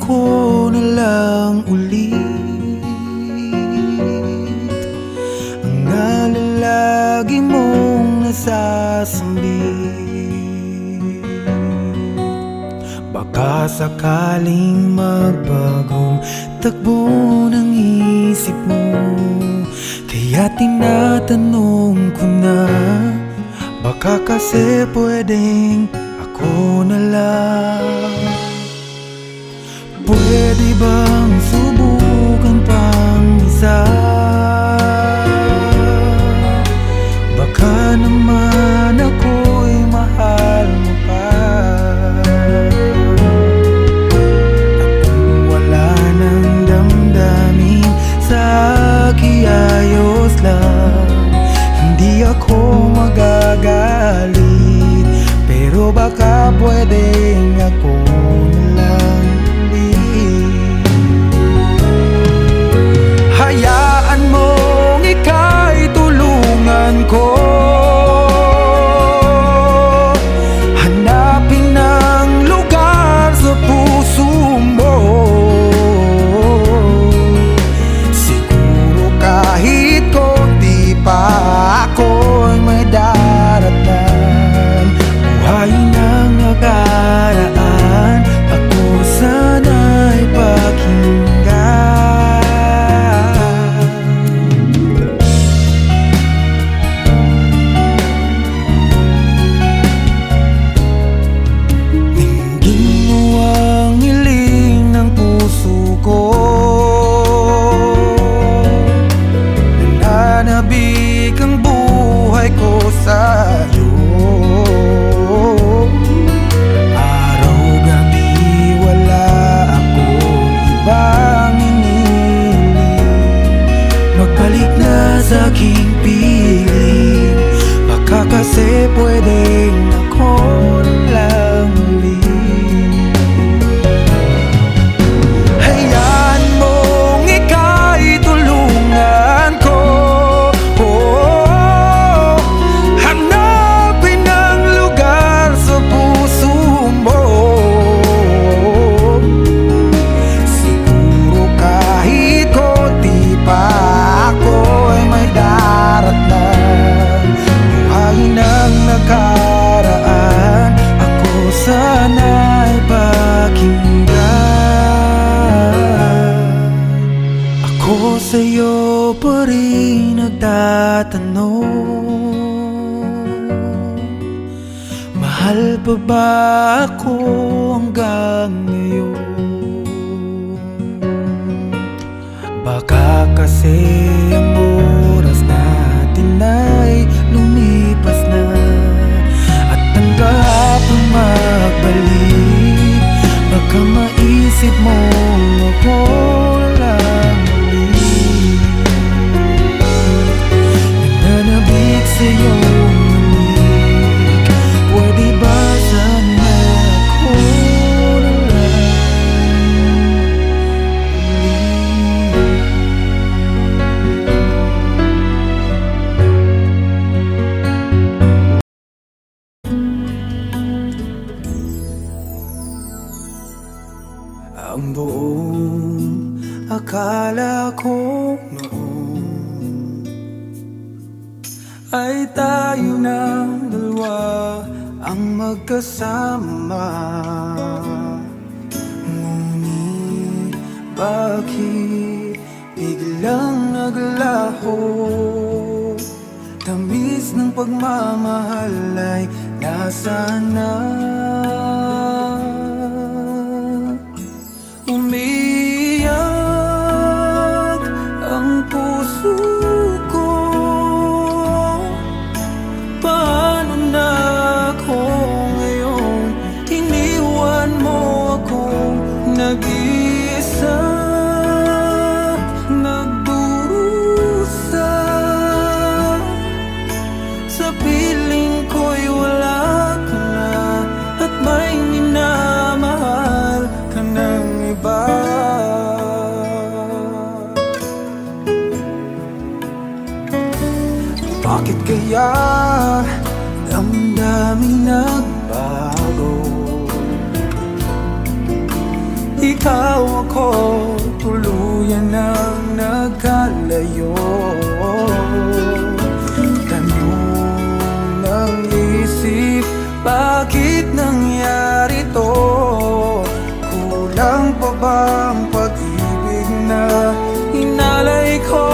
ako na lang ulit ang nalalagi mong nasasambit. Baka sakaling magbagong takbo ng isip mo, kaya tinatanong ko na, baka kasi pwedeng ako na lang. Pwede bang subukan pang isa? Baka naman ako'y mahal mo pa. At kung wala nang damdamin sa kiayos lang, hindi ako magagalit. Pero baka pwedeng ako na lang. Hayaan mong ika'y tulungan ko, hanapin ang lugar sa puso mo. Siguro kahit konti pa ako'y may daratan. Buhayin ang nakaraan, ako sana'y pakinggan. Sa aking piling, baka kasi pwedeng ako lang ulit. Hayaan mong ika'y tulungan ko, hanapin ang lugar sa puso mo. Siguro kahit konti pa nakaraan, ako sana'y pakinggan. Ako sa'yo pa rin nagtatanong, mahal pa ba ako hanggang ngayon? Baka kasi ang oras natin ay lumipas na, at ang kahapon magbalik. Baka maisip mo ako lang ulit, nananabik sa'yo ulit. Pwede ba sana ako na lang ang buong akala ko noon ay tayo ng dalawa ang magkasama. Ngunit bakit biglang naglaho? Tamis ng pagmamahal ay nasaan na? Umiyak ang puso ko, paano na ako ngayon? Iniwan mo akong nag-iisa, nagdurusa. Sa piling ko'y wala ka na, at may minamahal ka ng iba. Bakit kaya damdaming nagbago? ikaw ako tuluyan ng nagkalayo. Tanong ng isip, bakit nangyari to? Kulang pa bang pag-ibig na inalay ko?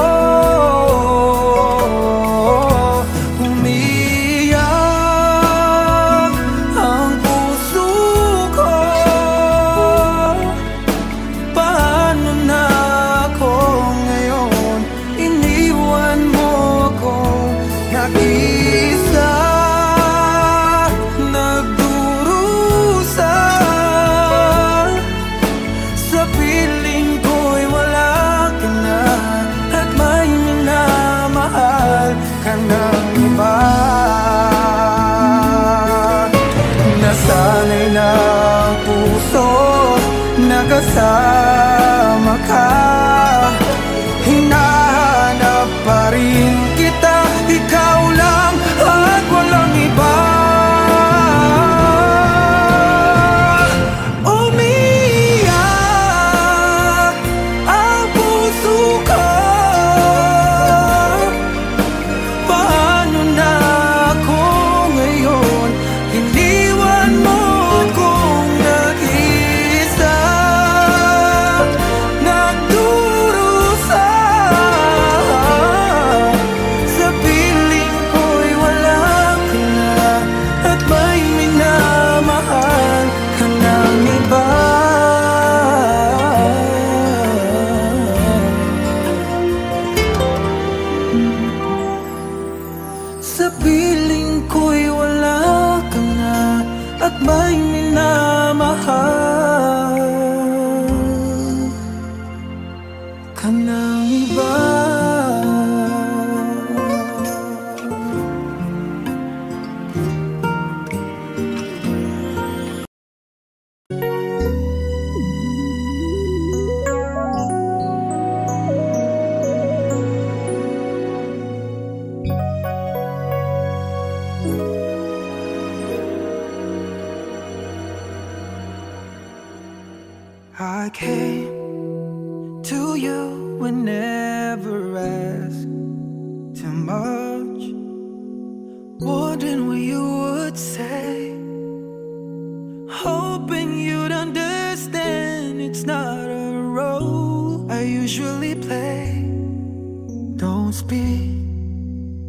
Nasanay na ang puso, nakasama ka. Hinahanap pa rin kita, ikaw lang at walang iba. Umiyak ang puso ko. Paano na ako ngayon? Iniwan mo kong nag-isa, nagdurusa. Sa piling ko'y wala ka na, at may minamahal ka ng iba. Sa piling ko'y wala ka na, at may minamahal ka ng iba. I came to you and never asked too much, wondering what you would say, hoping you'd understand it's not a role I usually play. Don't speak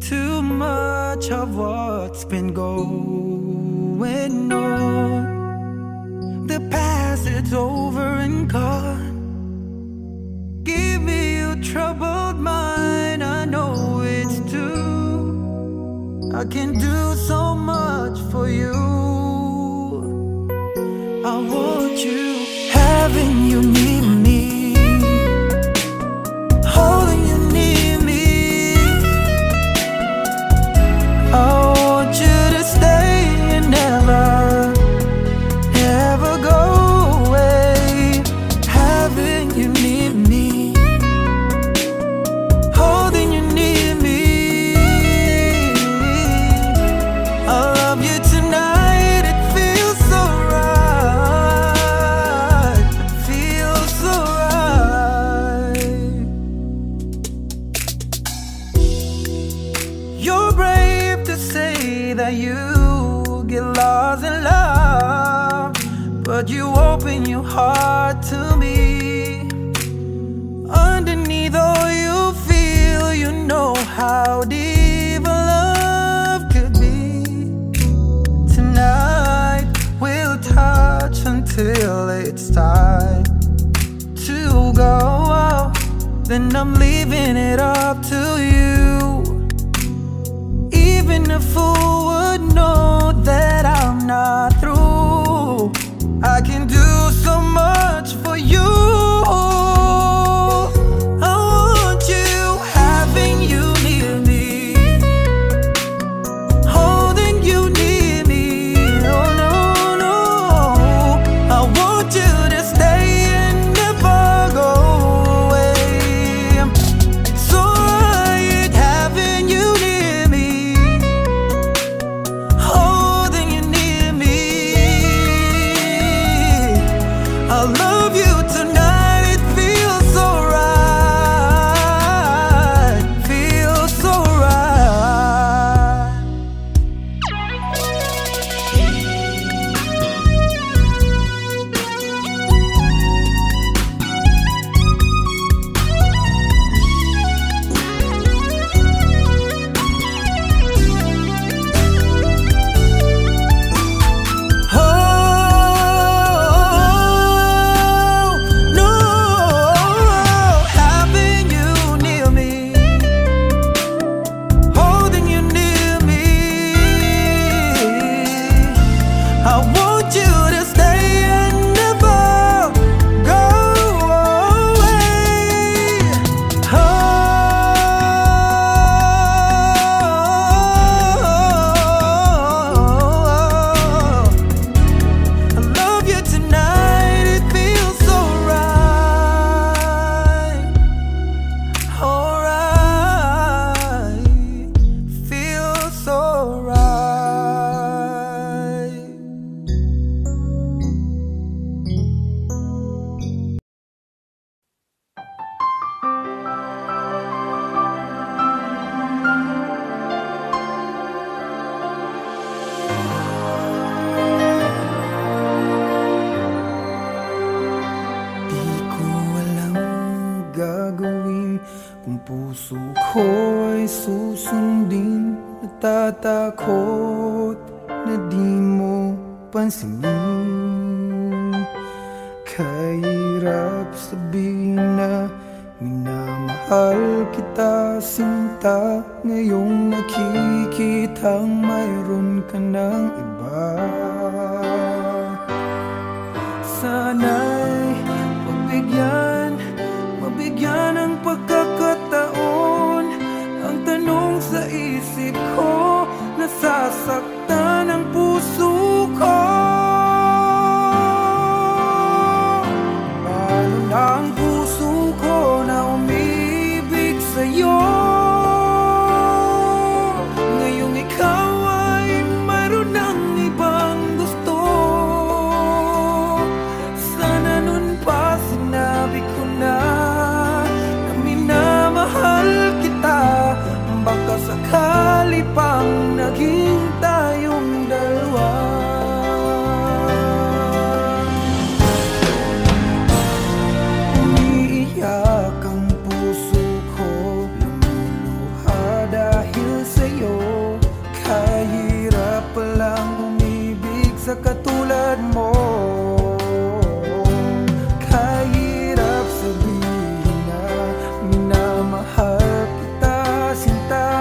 too much of what's been going on. The past, it's over and gone. Give me your troubled mind, I know it's true. I can do so much for you. I want you, having you near me, holding you near me. I want you to stay and never go away. Having you near me, holding you near me. I love you tonight, it feels so right, feels so right. You're brave to say that you get lost in love, but you open your heart to me. Underneath all you feel, you know how deep a love could be. Tonight we'll touch until it's time to go out. Then I'm leaving it up to you. Even a fool would know that I'm not through. I can do so much for you. I want you, having you near me, holding you near me. Oh no, no, I want you to stay and never go away. So I susundin, natatakot na di mo pansinin. Kahirap sabihin na minamahal kita, sinta. Ngayong nakikitang mayroon ka ng iba. Sana'y mabigyan ng pagkakataon. Ang tanong sa isip ko, nasasaktan ang puso ko. Paano na ang puso ko na umibig sa'yo? Ngayong ikaw ay mayroon ng ibang gusto. Sana nun pa sinabi ko na minamahal kita. Baka sakali pang naging tayong dalawa. Umiiyak ang puso ko, lumuluha dahil sa'yo. Kahirap palang umibig sa katulad mo. Kahirap sabihin na minamahal kita, sinta.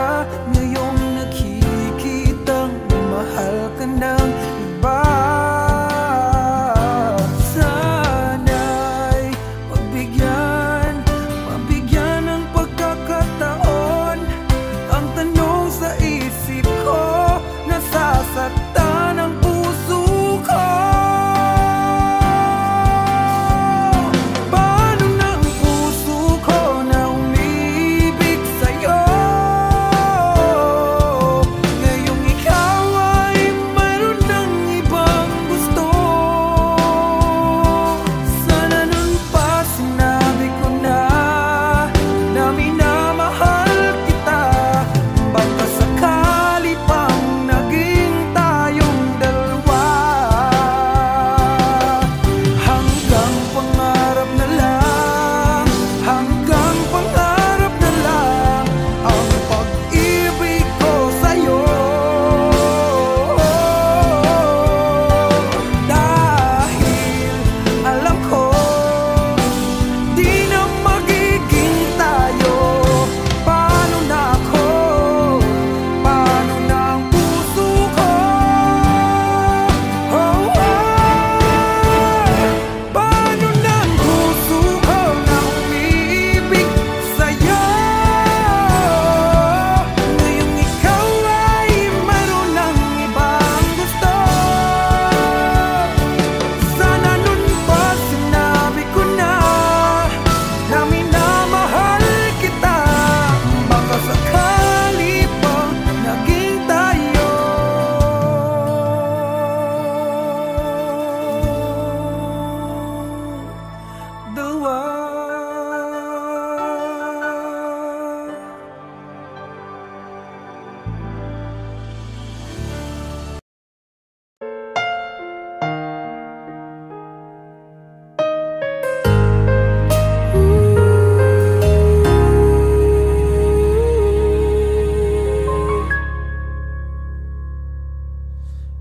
Ngayong nakikitang mahal ka ng iba. Sana'y mabigyan ng pagkakataon. Ang tanong sa isip ko, nasasaktan ang puso ko. Paano na ang puso ko na umibig sa'yo? Ngayong ikaw ay mayroon ng ibang gusto. Sana nun pa sinabi ko na minamahal kita. Baka sakali pang naging tayong dalawa. Hanggang pangarap na lang, hanggang pangarap na lang ang pag-ibig ko sa'yo. Dahil alam ko, di na magiging tayo. Paano na ako? Paano na ang puso ko? Oh, paano na ang puso ko na umiibig sa'yo? Ngayong ikaw ay mayroon ng ibang gusto. Sana nun pa sinabi ko na minamahal kita. Baka sakali pang naging tayo dalawa.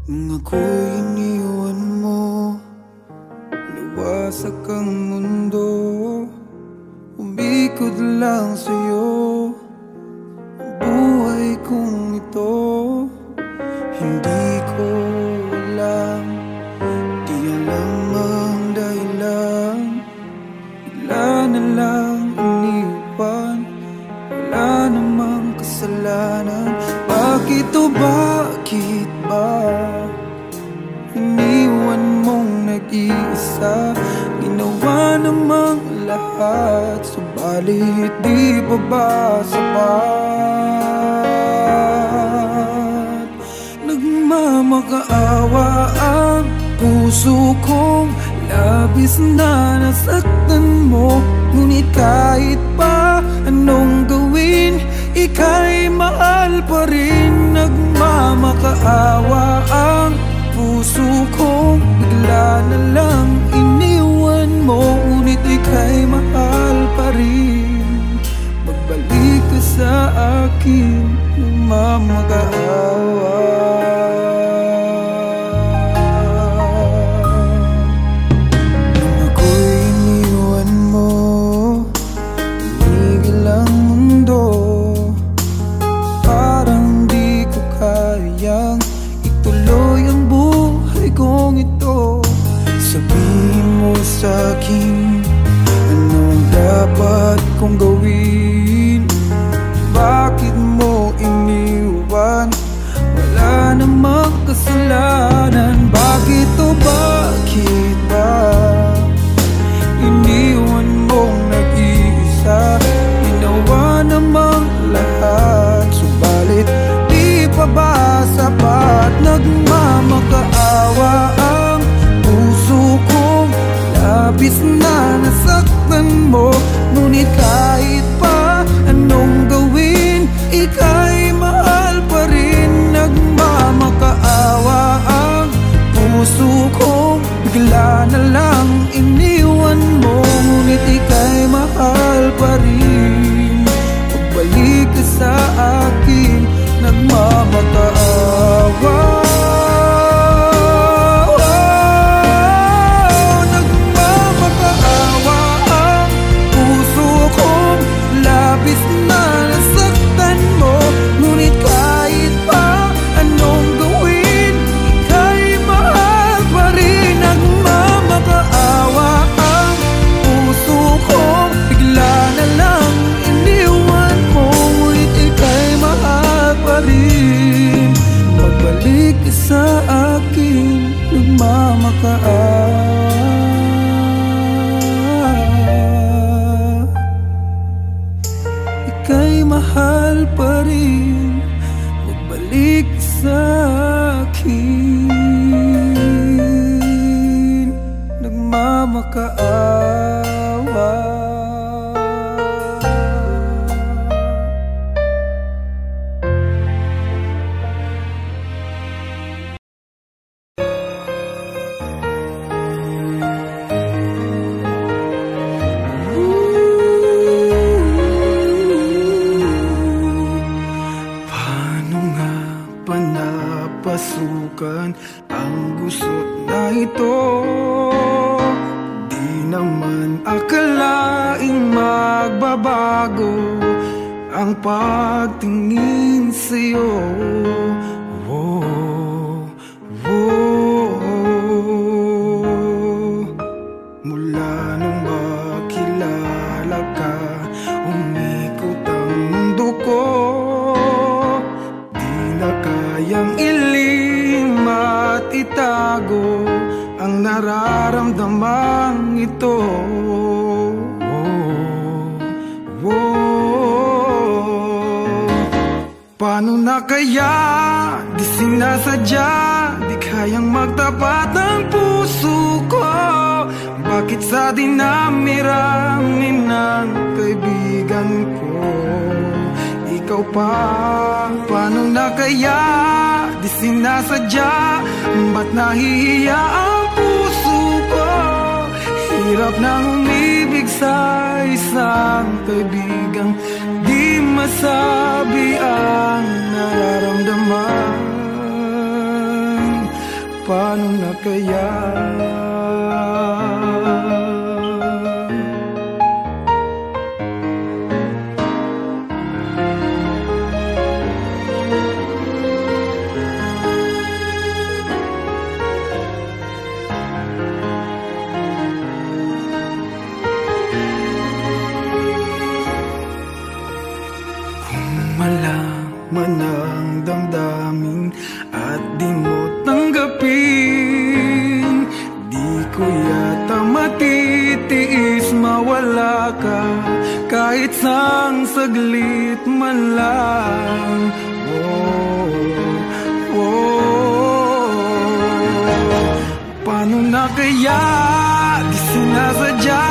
Nung ako'y iniwan mo, luwasak ang mundo. Umikot lang sa'yo ang buhay kong ito. Hindi ko alam, di alam ang dahilan. Bigla na lang iniwan, wala namang kasalanan. Bakit o bakit ba iniwan mong nag-iisa? Ginawa namang lahat, subalit di pa ba sapat? Nagmamakaawa ang puso kong labis na nasaktan mo. Ngunit kahit pa anong gawin, ika'y mahal pa rin. Nagmamakaawa ang puso kong bigla na lang iniwan mo. Ngunit ika'y mahal pa rin. Magbalik ka sa akin. nagmamakaawa. Nung ako'y iniwan mo, tumigil ang mundo. Parang di ko kayang ituloy ang buhay kong ito. Sabihin mo sa'kin, anong dapat kong gawin? Bakit mo iniwan? Wala namang kasalanan. Bakit o bakit ba iniwan mong nag-iisa? Ginawa namang lahat, subalit di pa ba sapat? Nagmamakaawa ang puso kong labis na nasaktan mo. Ngunit kahit pa anong gawin, ika'y mahal pa rin. Nagmamakaawa ang puso kong bigla na lang iniwan mo. Ngunit ika'y mahal pa rin. Pagbalik ka sa akin, nagmamakaawa. Sa akin, nagmamakaawa. Ika'y mahal pa rin. Magbalik sa akin, nagmamakaawa. Pasukan ang gusot na ito. Di naman akalaing magbabago ang pagtingin sa'yo. Oh, oh. Mula nung makilala ka, umikot ang mundo ko. Di na kayang itago ang nararamdamang ito. Oh, oh. Paano na kaya? Di sinasadya, di kayang magtapat ang puso ko. Bakit sa dinami-rami ng kaibigan ko, ikaw pa? Paano na kaya? Di sinasadya, ba't nahihiya ang puso ko? Hirap nang umibig sa isang kaibigang di masabi ang nararamdaman. Paano na kaya? Malaman ang damdamin at di mo tanggapin, di ko yata matitiis mawala ka kahit sang saglit man lang. Oh, oh. Paano na kaya? Di sinasadya,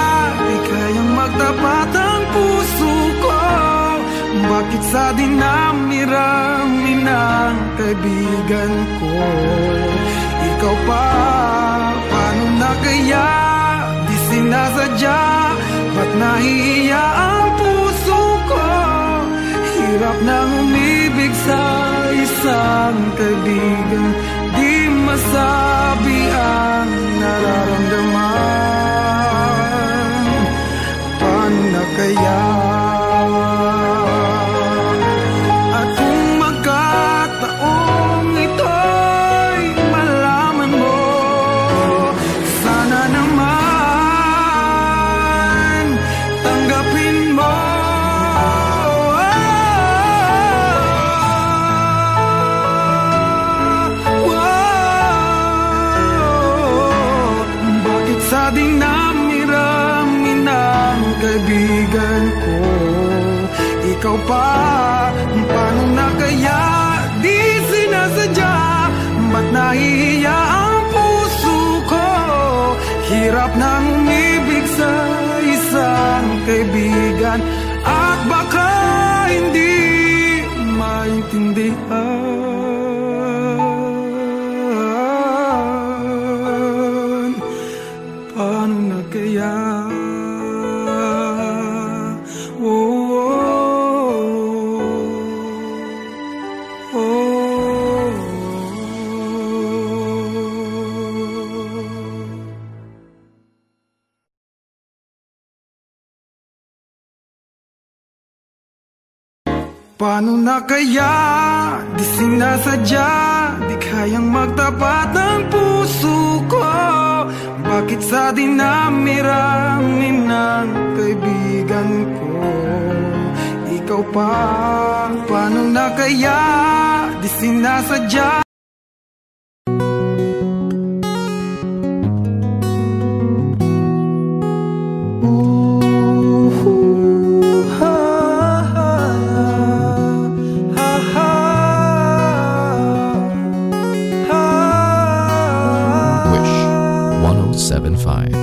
di kayang magtapat ang puso ko. Bakit sa dinami-rami ng kaibigan ko, ikaw pa? Paano na kaya? Di sinasadya, ba't nahihiya ang puso ko? Hirap nang umibig sa kaibigan, di masabi ang nararamdaman. Paano na kaya? At kung magkataong ito'y malaman mo, sana naman tanggapin mo. Sa dinami-rami ng kaibigan ko, ikaw pa, paano na kaya? Di sinasadya, ba't nahihiya ang puso ko? Hirap nang umibig sa isang kaibigan, at baka hindi maintindihan. Paano na kaya? Oh, oh, oh. Paano na kaya? Di sinasadya, di kayang magtapat ng puso ko. Bakit sa dinami-rami ng kaibigan ko, ikaw pa, paano na kaya? Di sinasadya.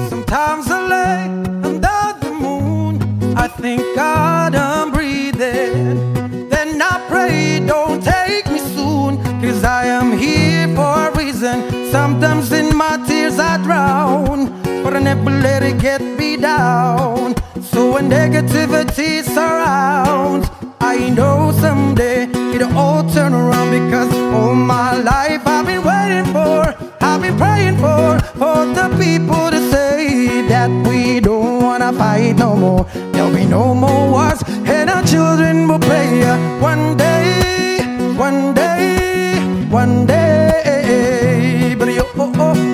Sometimes I lay under the moon, I thank God I'm breathing. Then I pray, don't take me soon, 'cause I am here for a reason. Sometimes in my tears I drown, but I never let it get me down. So when negativity surrounds, I know someday it'll all turn around, because all my life I've been waiting for, I've been praying for the people to say that we don't wanna fight no more. There'll be no more wars, and our children will play. One day, one day, one day, but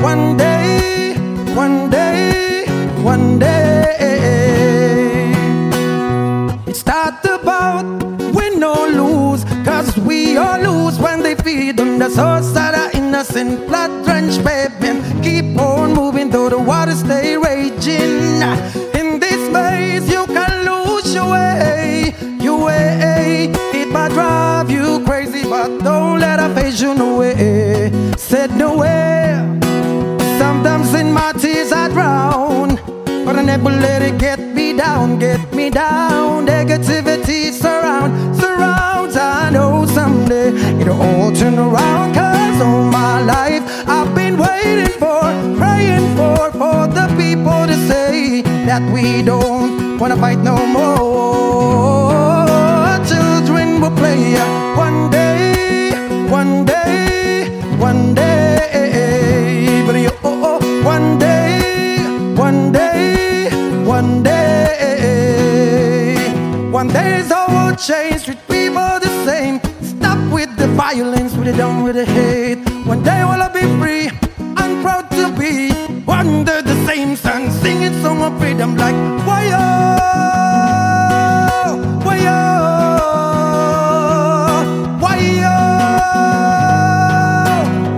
one day, one day, one day. It's not about win or lose, 'cause we all lose when they feed on the source that are innocent, blood-drenched baby. Keep on moving though the waters stay raging. In this maze you can lose your way, your way. It might drive you crazy, but don't let it phase you no way. Said no way. Sometimes in my tears I drown, but I never let it get me down, get me down. Negativity surrounds. I know someday it'll all turn around, 'cause all my life I've been waiting for, praying for the people to say that we don't wanna fight no more. Children will play one day, one day, one day, but one day, one day, one day. One day it's all will change, treat people the same. Stop with the violence, put it down with the hate. One day will I be free, I'm proud to be under the same sun, singing song of freedom like why-oh, why-oh, why-oh,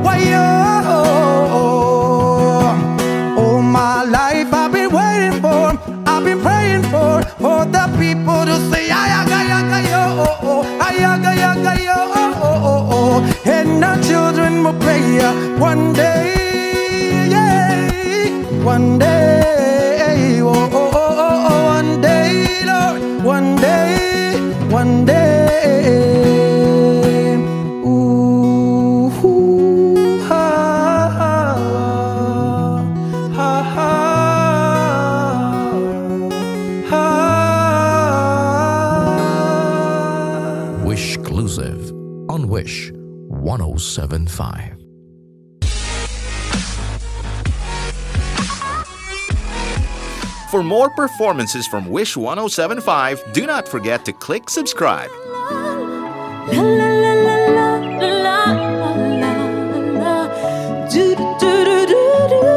why-oh. All my life I've been waiting for, I've been praying for the people to say ayaga-yaga-yo, ayaga-yaga-yo, and our children will play one day, yeah, one day, oh, oh, oh, oh, one day, Lord, one day, one day. Ooh, ha, ha, ha, ha, ha. Wish exclusive on Wish 1075. For more performances from Wish 1075, do not forget to click subscribe. La la la la la la la la la. Do do do do do.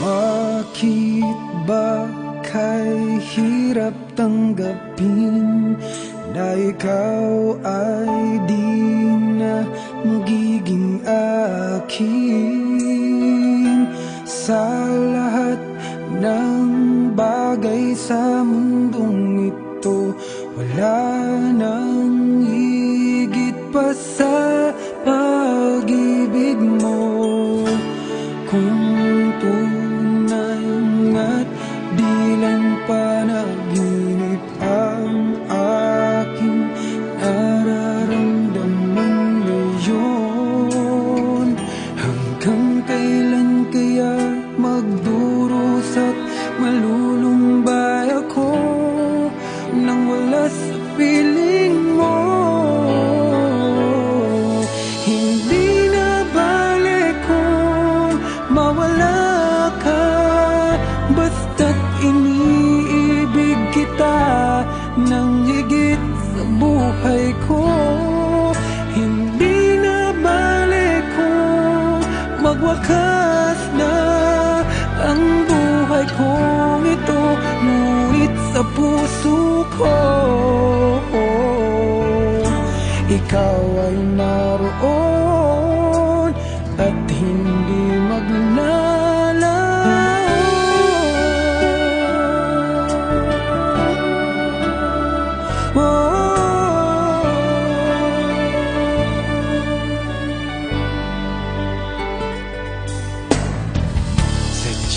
Bakit ba kay hirap tanggapin na ikaw ay di na magiging akin? Sa lahat ng bagay sa mundong ito, wala nang higit pa sa pag-ibig mo. Kung tunay nga't di lang panaginip ang aking nararamdaman ngayon, hanggang kailan kaya magdurusa at malulumbay ako nang wala sa piling mo? Hindi na balik kung mawala ka, basta't iniibig kita nang higit sa buhay ko. Hindi na balik kung magwakas na ang buhay kong ito, ngunit sa puso ko ikaw ay naroon at hindi maglalaho.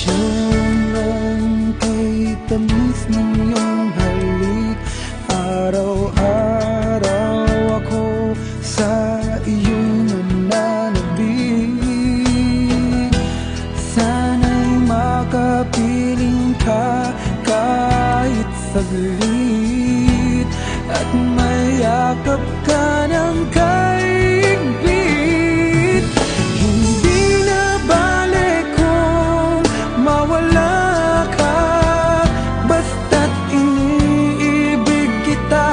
Sadyang kay tamis ng iyong halik, araw-araw ako sa iyong nananabik. Sana'y makapiling ka kahit saglit, at mayakap ka ng kaigpit. Hindi na balik kung mawala ka, basta't iniibig kita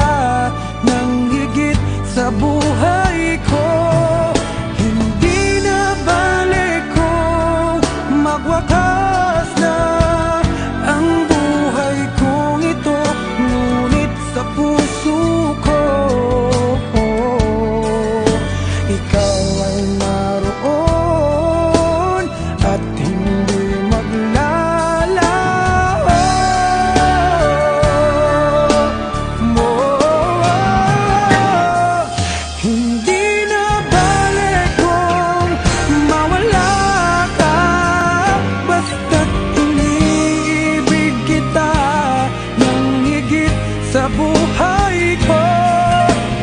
nang higit sa buhay ko. Hindi na balik kung magwakas na ang buhay kong ito, ngunit sa puso ko ikaw ay naroon at hindi maglalaho. Hindi na balik kung mawala ka, basta't iniibig kita nang higit sa buhay ko.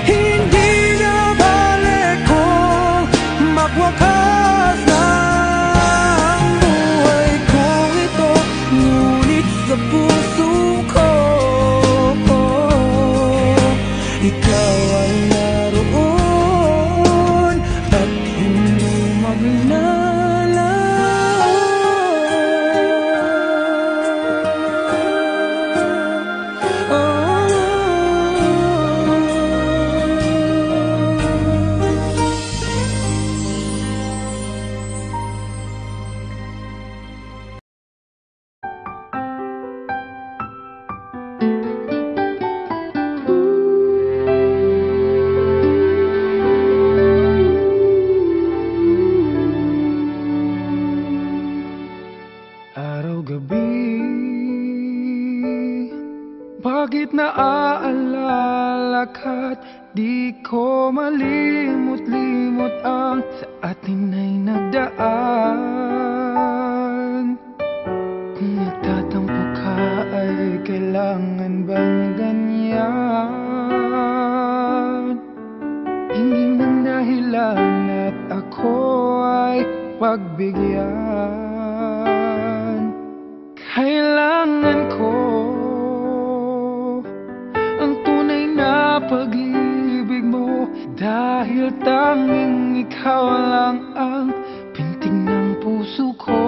Hindi na balik kung magwakas na ang buhay kong ito, ngunit sa puso ko ikaw ay naroon at hindi maglalaho. Araw-gabi, bakit naaalala ka't di ko malimot-limot ang sa atin ay nagdaan? Kung nagtatampo ka ay kailangan bang ganyan? Hindi man dahilan at pagbigyan. Kailangan ko ang tunay na pag-ibig mo, dahil tanging ikaw lang ang pintig ng puso ko.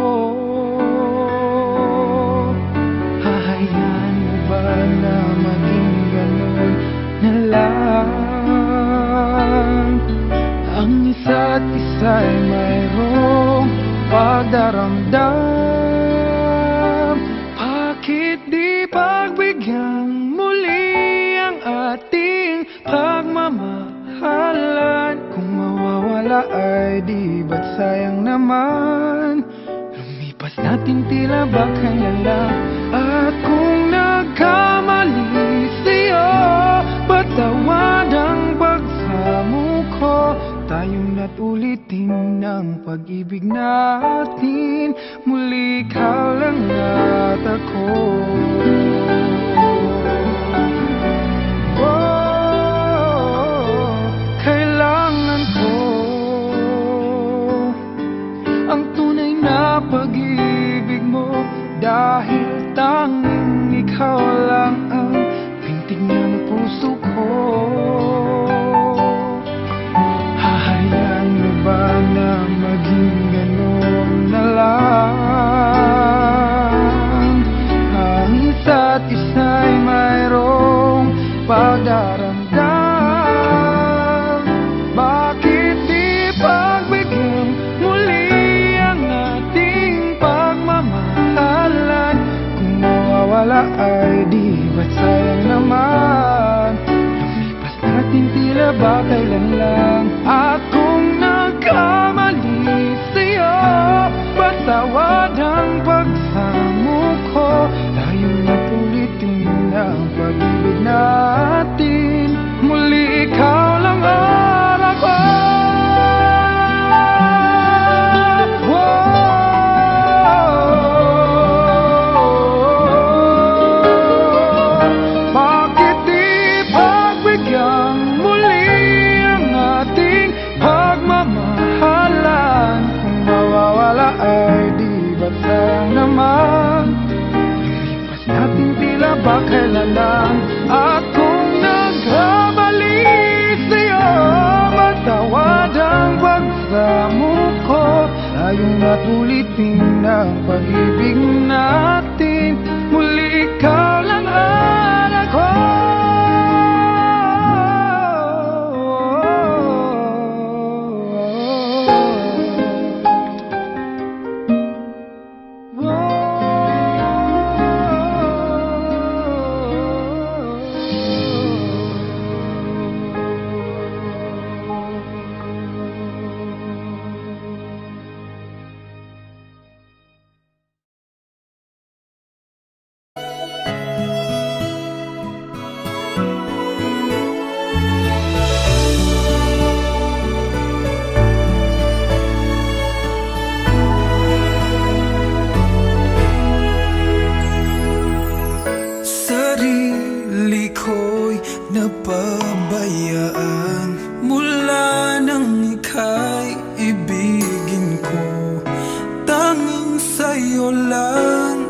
Hahayaan mo ba na maging ganun na lang? Ang isa't isa'y mayroong pagdaramdam. Bakit di pagbigyan muli ang ating pagmamahalan? Kung mawawala ay di ba't sayang naman? Lumipas natin tila ba kailan lang? At kung nagkamali sa'yo, patawad ang pagsamo ko. Tayong na't ulitin ng pag-ibig natin, muli ikaw lang at ako. Kailangan ko ang tunay na pag-ibig mo, dahil tanging ikaw lang ang pintig ng puso ko. Hahayaan mo ba na maging gano'n na lang? Ang isa't isa'y mayroong pagdaramdam. Bakit di pagbigyan muli ang ating pagmamahalan? Kung mawawala ay di ba't sayang naman? Lumipas natin tila ba kailan lang? At kung nagkamali sa'yo, patawad ang pagsamo ko. Tayong napulitin ang pag-ibig natin, muli ikaw lang ang ako. Bakit di pagbigyan muli ang ating pagmamahalan? Kung mawawala ay di ba't sayang naman? Lumipas natin tila ba kailan lang? At kung nagkamali sa'yo, matawad ang pagsamo ko. Tayong natulitin ang pag-ibig natin, muli ikaw lang ang ako. Sarili ko'y napabayaan mula nang ika'y ibigin ko. Tanging sa'yo lang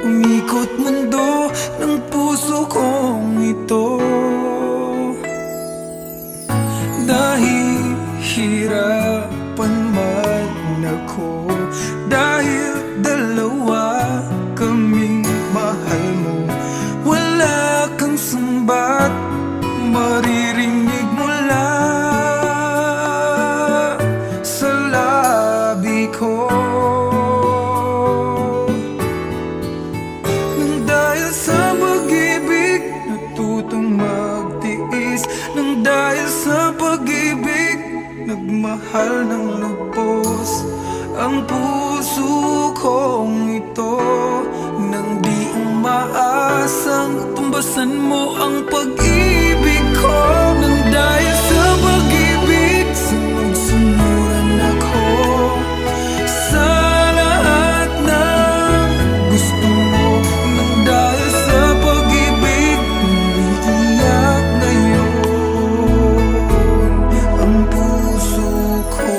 umikot mundo ng puso kong ito. Dahil hirapan man ako, dahil dalawa kaming mahal mo, wala kang sumbat maririnig mula sa labi ko. Nang dahil sa pag-ibig natutong magtiis, nang dahil sa pag-ibig nagmahal ng lubos ang puso kong ito. Nang di umaasang tumbasan mo ang pag-ibig ko. Nang dahil sa pag-ibig sunod-sunuran ako sa lahat ng gusto mo. Nang dahil sa pag-ibig umiiyak ngayon ang puso ko.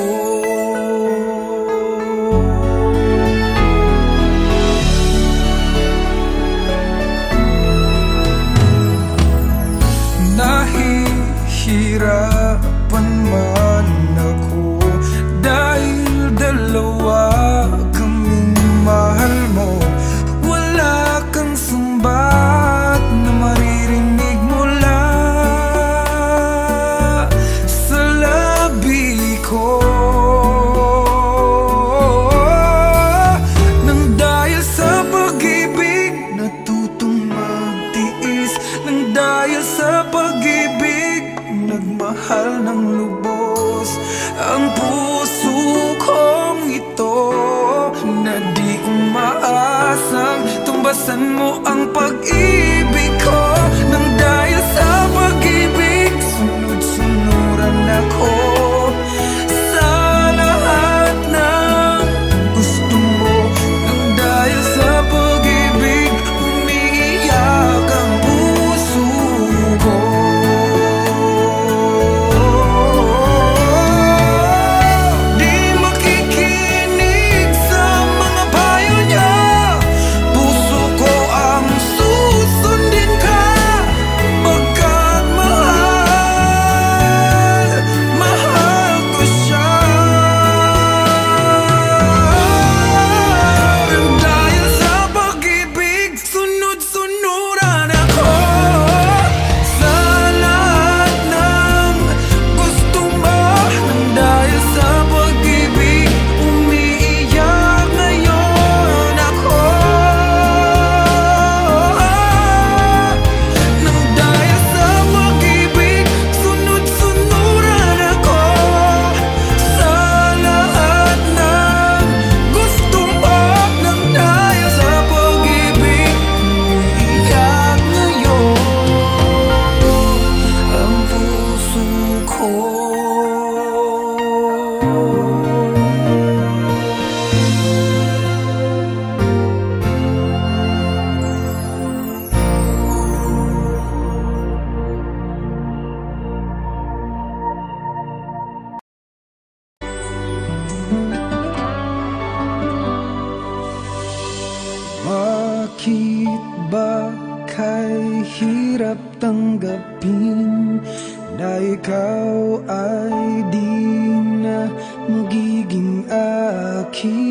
Buksan mo ang pag-ibig ko nang dahil sa pag-ibig sunod-sunuran ako sa lahat ng gusto mo. Nang dahil sa pag-ibig umiiyak ang puso ko. Di makikinig sa mga payo niya, puso ko ang susundin ka, pagkat mahal, mahal ko siya. Nang dahil sa pag-ibig sunod-sunuran ako sa lahat ng gusto mo. Nang dahil sa pag-ibig umiiyak ngayon ako. Nang dahil sa pag-ibig sunod-sunuran ako sa lahat ng gusto mo. Nang dahil sa pag-ibig umiiyak ngayon ang puso ko. Bakit ba kay hirap tanggapin na ikaw ay di na magiging akin?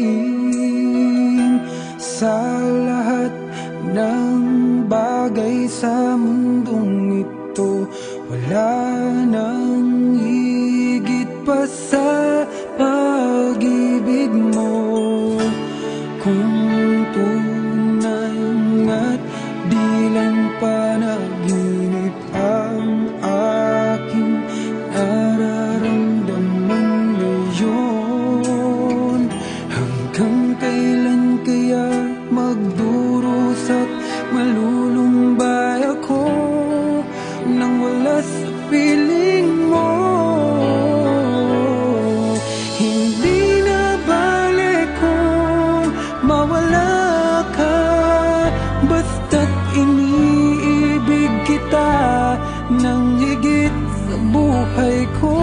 Sa lahat ng bagay sa mundong ito, wala nang higit pa sa pag-ibig mo. Kung tunay nga't di lang panaginip ang aking nararamdaman ngayon, hanggang kailan kaya magdurusa at malulumbay ako nang wala sa piling mo? Hindi na balik kung mawala ka, basta't iniibig kita nang higit sa buhay ko.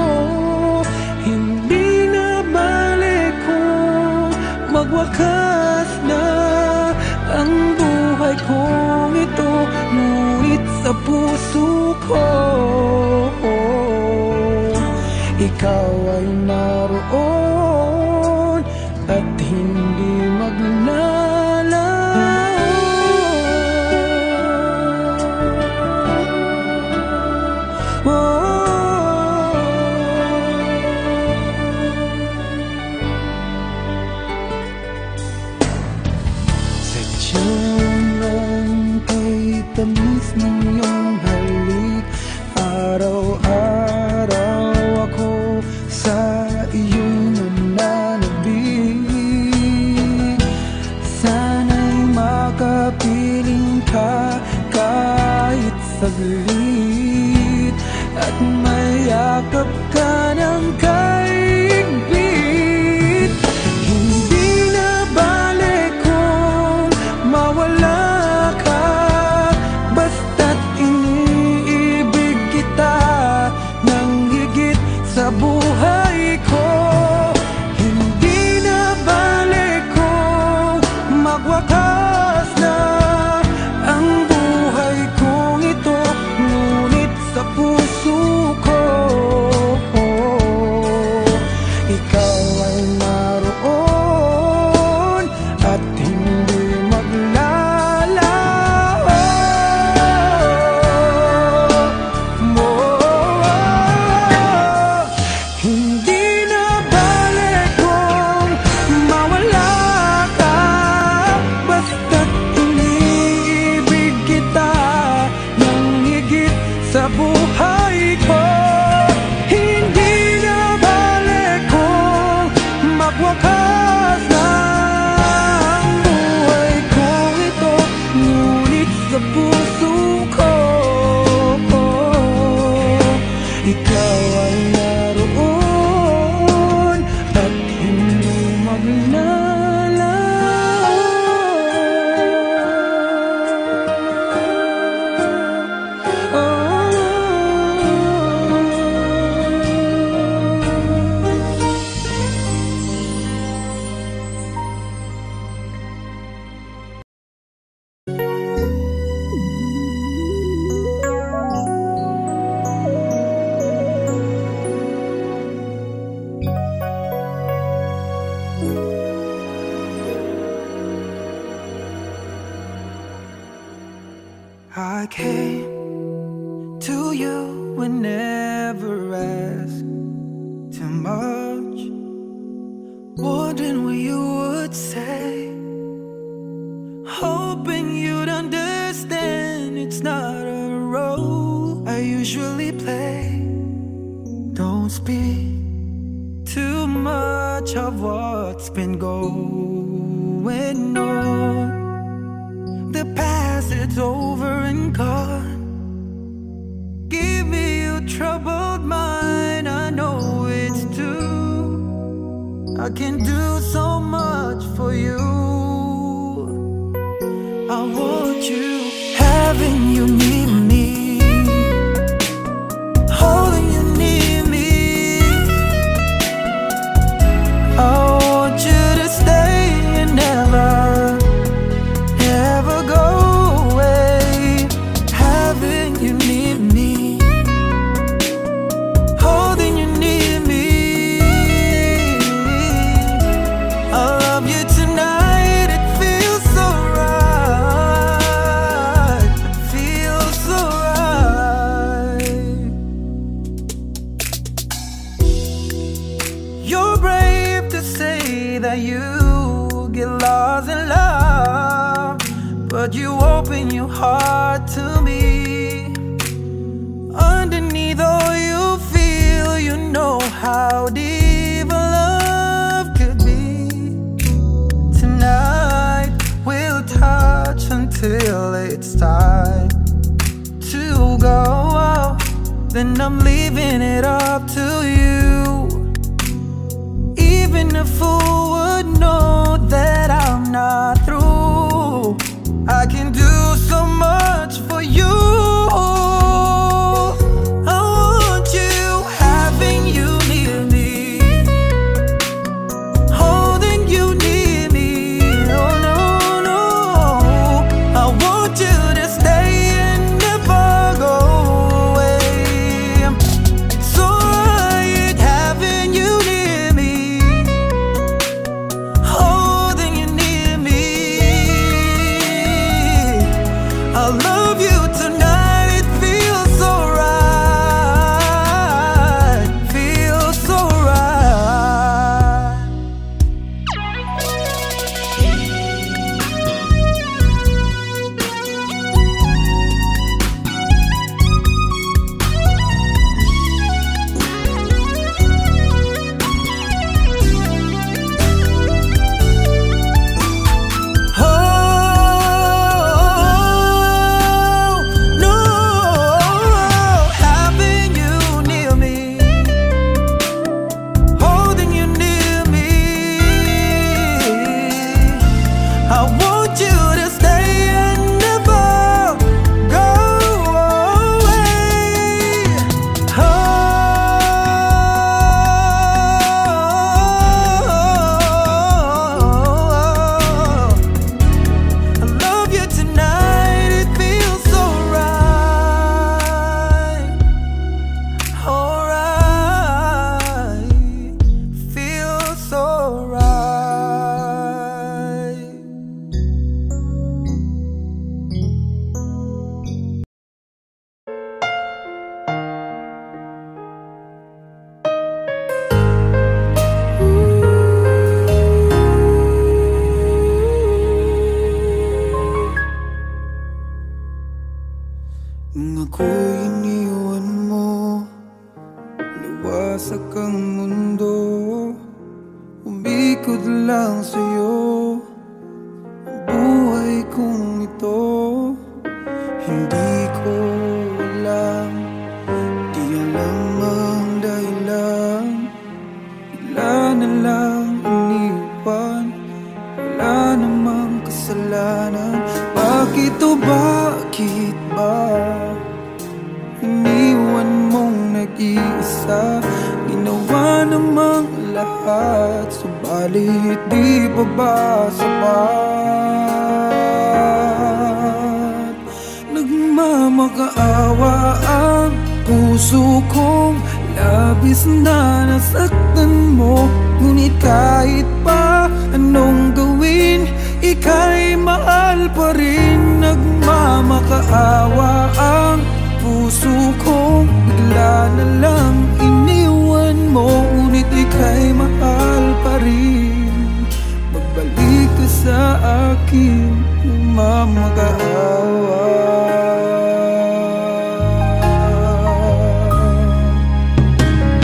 Hindi na balik kung magwakas na ang buhay kong ito, ngunit sa puso ko ikaw ay naroon at hindi maglalaho. Sadyang kay tamis ng iyong halik, araw-araw ako sa iyong nananabik. Sana'y makapiling ka kahit saglit, at mayakap ka ng kaigpit. Hindi na balik kung mawala ka, basta't iniibig kita nang higit sa buhay ko. Hindi na balik kung magwakas na ang buhay kong ito, ngunit sa puso ko ikaw ay naroon at hindi maglalaho. Hindi na balik kung mawala ka, basta't iniibig kita nang higit sa buhay ko. Hindi na balik kung I came to you and never asked too much, wondering what you would say, hoping you'd understand it's not a role I usually play. Don't speak too much of what's been going on. The past, it's over and gone. Give me your troubled mind, I know it's true. I can do so much for you. I want you, having you near me, holding you near me. I want you to stay and never, never go away. Having you near me, holding you near me. I love you tonight, it feels so right, it feels so right. You're brave to say that you get lost in love, but you open your heart to me. Underneath all you feel, you know how deep a love could be. Tonight we'll touch until it's time to go out. Then I'm leaving it up to you. Even a fool would know that I'm not through. I can do so much for you. I want you, having you near me, holding you near me. Oh no, no, I want you to stay and never go away. It's alright, having you near me, holding you near me. I love you tonight, it feels so right, feels so right. Oh no, having you near me, holding you near me. I want you to stay and never go away. Oh, I love you tonight, it feels so right, alright, feels so right. Nung ako'y iniwan mo, luwasak ang mundo, umikot lang sa'yo ang buhay kong ito. Hindi ko alam, di alam ang dahilan, bigla na lang iniwan, wala namang kasalanan. Bakit o bakit ba iniwan mong nag-iisa? Ginawa namang lahat, subalit di pa ba sapat? Nagmamakaawa ang puso kong labis na nasaktan mo. Ngunit kahit pa anong gawin, ika'y mahal pa rin. Nagmamakaawa makaawa ang puso kong bigla na lang iniwan mo. Ngunit ika'y mahal pa rin. Magbalik ka sa akin ng makaawa.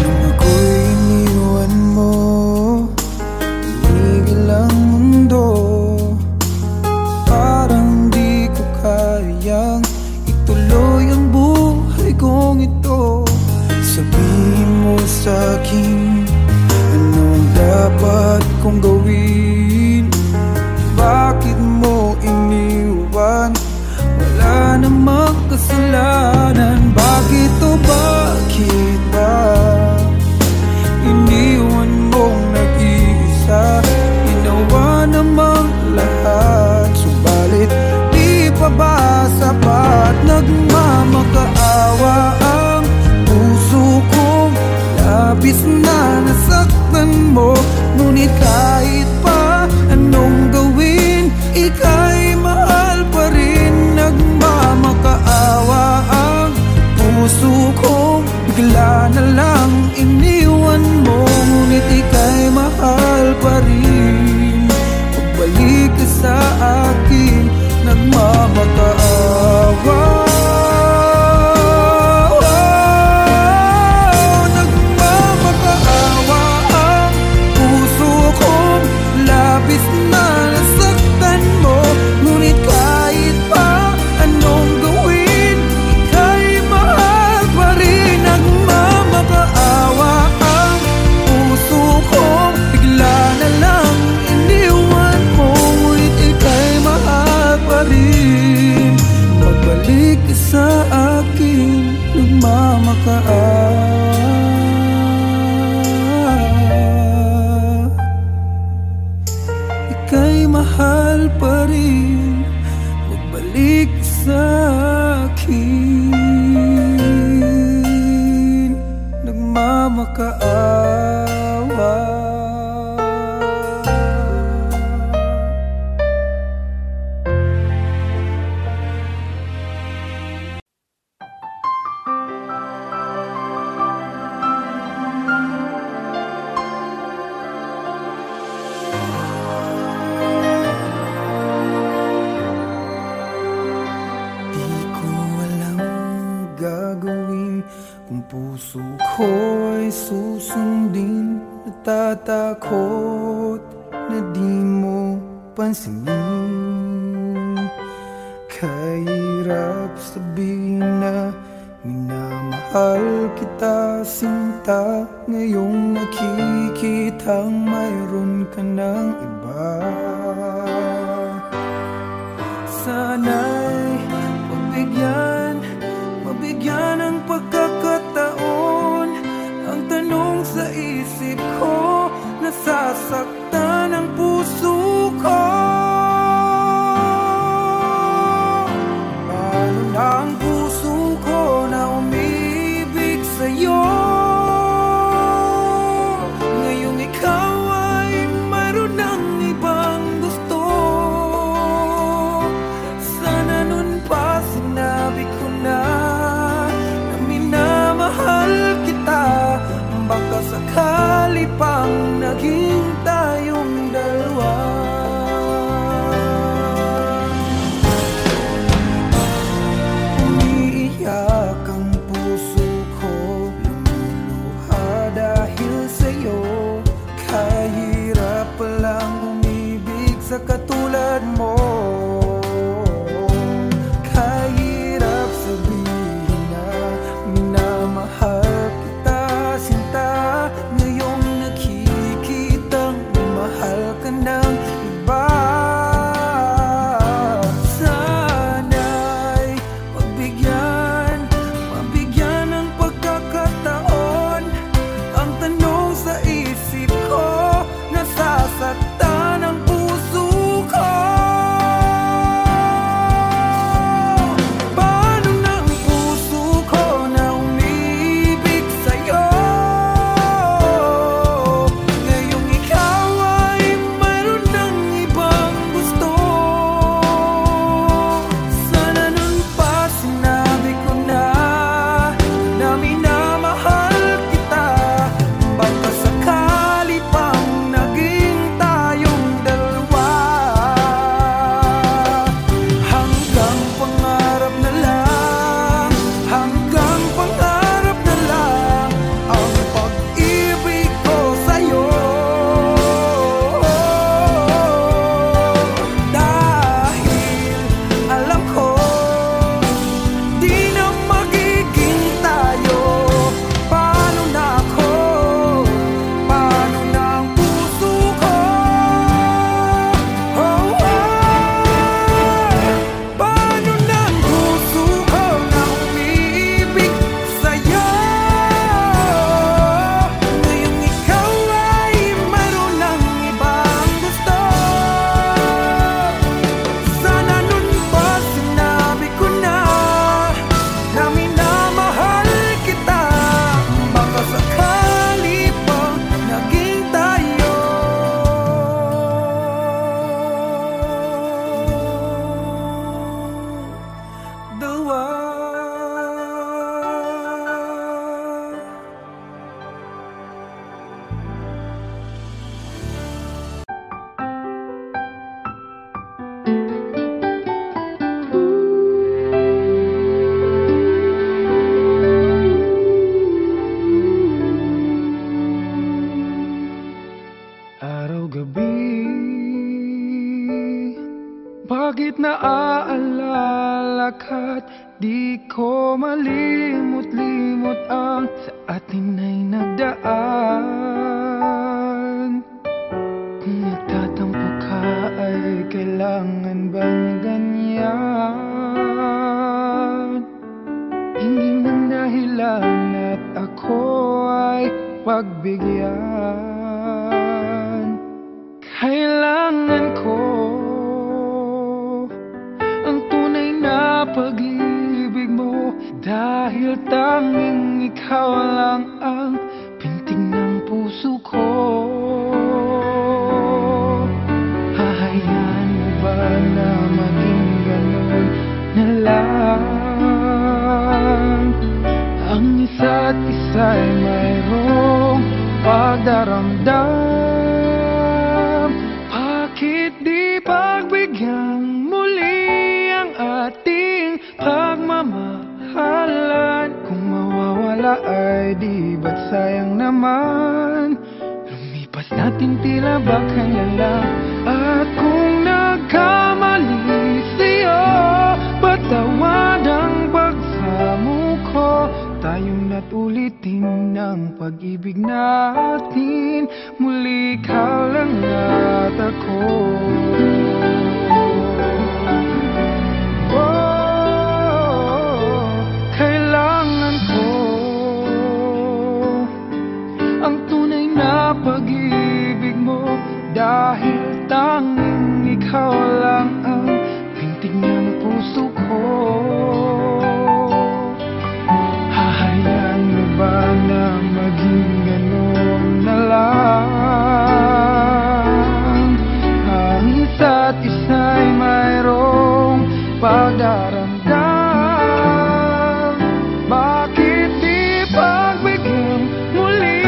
Nung ako'y iniwan mo, tumigil ang mundo. Parang di ko kayang ituloy ang buhay kong ito. Sabihin mo sa'kin, anong dapat kong gawin? Bakit mo iniwan? Wala namang kasalanan. Bakit o bakit ba iniwan mong nag-iisa? Ginawa namang lahat, subalit di pa ba sapat? Nagmamakaawa ang puso kong labis na nasaktan mo. Ngunit kahit pa anong gawin, ika'y mahal pa rin. Nagmamakaawa ang puso kong bigla na lang iniwan mo. Ngunit ika'y mahal pa rin. Pagbalik ka sa akin, nagmamakaawa. Nagmamakaawa ang puso kong labis na nasaktan mo. Ngunit kahit pa anong gawin, ika'y mahal pa rin. Nagmamakaawa ang puso kong bigla na lang iniwan mo. Ngunit ika'y mahal pa rin. Magbalik ka sa akin, nagmamakaawa. Ika'y mahal pa rin. Magbalik ka sa akin, nagmamakaawa. Di ko alam gagawin kung puso ko ay susundin. Natatakot na di mo pansinin. Kahirap sabihin na minamahal kita, sinta. Ngayong nakikitang mayroon ka ng iba. Sana'y mabigyan ng pagkakataon. Ang tanong sa isip ko, nasasaktan ang puso ko. Paano na ang puso ko na umibig sa'yo? Ngayong ikaw ay mayroon ng ibang gusto. Sana nun pa sinabi ko na minamahal kita. Baka sakali pang naging tayong araw-gabi. Bakit naaalala ka't di ko malimot-limot ang sa atin ay nagdaan? Kung nagtatampo ka ay kailangan bang ganyan? Hindi man dahilan at ako ay pagbigyan. Kailangan ko ang tunay na pag-ibig mo, dahil tanging ikaw lang ang pintig ng puso ko. Hahayaan mo ba na maging ganun na lang? Ang isa't isa'y mayroong pagdaramdam. Bakit di pagbigyan muli ang ating pagmamahalan? Kung mawawala ay di ba't sayang naman? Lumipas natin tila ba kaya lang? At kung nagkamali sa'yo, patawad ang pagsamo ko. Tayong na't ulitin ng pag-ibig natin, muli ikaw lang at ako. Kailangan ko ang tunay na pag-ibig mo, dahil tanging ikaw lang ang pintig ng puso ko. Hahayaan mo ba na maging ganun na lang? Ang isa't isa'y mayroong pagdaramdam. Bakit di pagbigyan muli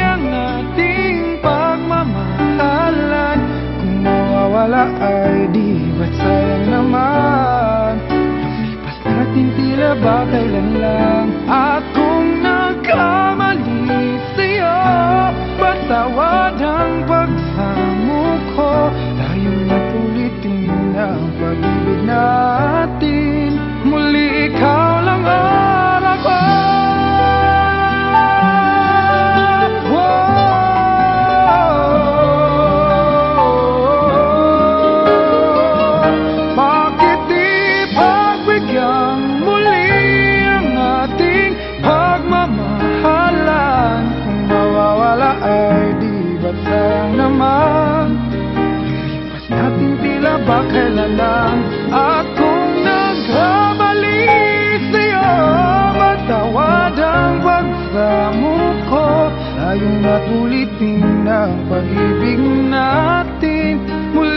ang ating pagmamahalan? Kung mawawala ay di ba't sayang naman? Lumipas natin tila ba kailan lang? At kung nagkamali sa'yo, patawad ang pagsamo ko. Tayo na't ulitin ang pag-ibig natin, muli ikaw lang at ako. Bakit di pagbigyan muli ang ating pagmamahalan? Kung mawawala ay di ba't sayang naman? Lumipas natin tila ba kailan lang? At kung nagkamali sa'yo, magtawad ang pagsamo ko. Tayo na't ulitin ang pag-ibig natin, muli